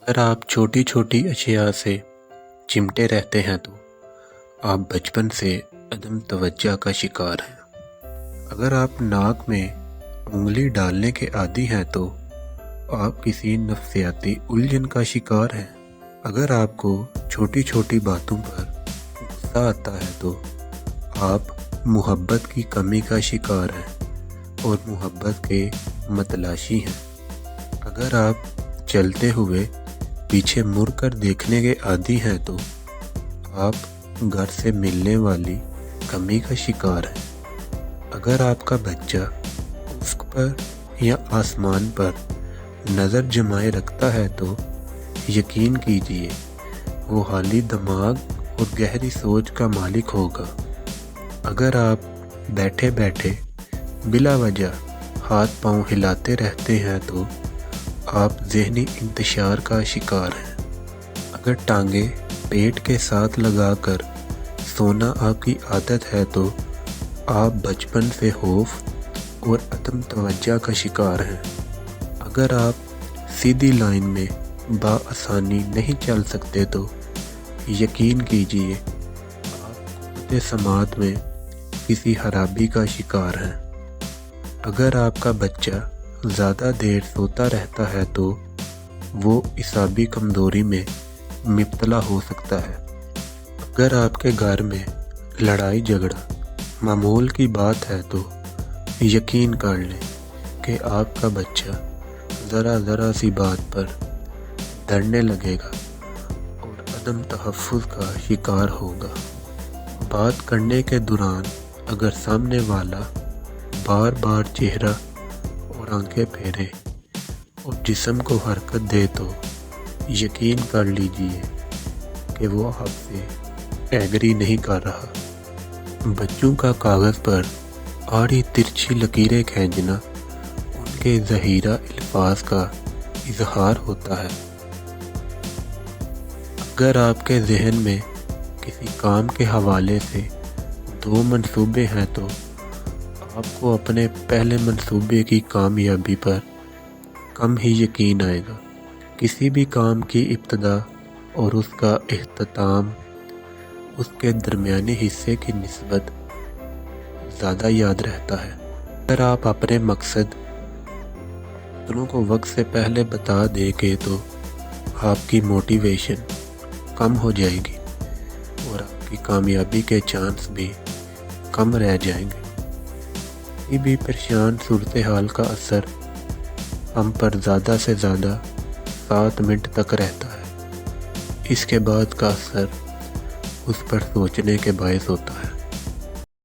اگر آپ چھوٹی چھوٹی اشیاء سے چمٹے رہتے ہیں تو آپ بچپن سے عدم توجہ کا شکار ہیں۔ اگر آپ ناک میں انگلی ڈالنے کے عادی ہیں تو آپ کسی نفسیاتی الجھن کا شکار ہیں۔ اگر آپ کو چھوٹی چھوٹی باتوں پر غصہ آتا ہے تو آپ محبت کی کمی کا شکار ہیں اور محبت کے متلاشی ہیں۔ اگر آپ چلتے ہوئے پیچھے مڑ کر دیکھنے کے عادی ہیں تو آپ گھر سے ملنے والی کمی کا شکار ہیں۔ اگر آپ کا بچہ افق پر یا آسمان پر نظر جمائے رکھتا ہے تو یقین کیجئے وہ حالی دماغ اور گہری سوچ کا مالک ہوگا۔ اگر آپ بیٹھے بیٹھے بلا وجہ ہاتھ پاؤں ہلاتے رہتے ہیں تو آپ ذہنی انتشار کا شکار ہیں۔ اگر ٹانگیں پیٹ کے ساتھ لگا کر سونا آپ کی عادت ہے تو آپ بچپن سے خوف اور عدم توجہ کا شکار ہیں۔ اگر آپ سیدھی لائن میں بآسانی نہیں چل سکتے تو یقین کیجئے آپ قوت سماعت میں کسی خرابی کا شکار ہیں۔ اگر آپ کا بچہ زیادہ دیر سوتا رہتا ہے تو وہ اعصابی کمزوری میں مبتلا ہو سکتا ہے۔ اگر آپ کے گھر میں لڑائی جھگڑا معمول کی بات ہے تو یقین کر لیں کہ آپ کا بچہ ذرا سی بات پر ڈرنے لگے گا اور عدم تحفظ کا شکار ہوگا۔ بات کرنے کے دوران اگر سامنے والا بار بار چہرہ اور آنکھیں پھیرے اور جسم کو حرکت دے تو یقین کر لیجئے کہ وہ آپ سے ایگری نہیں کر رہا۔ بچوں کا کاغذ پر آڑی ترچھی لکیریں کھینچنا ان کے ذخیرہ الفاظ کا اظہار ہوتا ہے۔ اگر آپ کے ذہن میں کسی کام کے حوالے سے دو منصوبے ہیں تو آپ کو اپنے پہلے منصوبے کی کامیابی پر کم ہی یقین آئے گا۔ کسی بھی کام کی ابتدا اور اس کا اختتام اس کے درمیانی حصے کی نسبت زیادہ یاد رہتا ہے۔ اگر آپ اپنے مقصد دوسروں کو وقت سے پہلے بتا دیں گے تو آپ کی موٹیویشن کم ہو جائے گی اور آپ کی کامیابی کے چانس بھی کم رہ جائیں گے۔ کسی بھی پریشان صورتحال کا اثر ہم پر زیادہ سے زیادہ 7 منٹ تک رہتا ہے۔ اس کے بعد کا اثر اس پر سوچنے کے باعث ہوتا ہے۔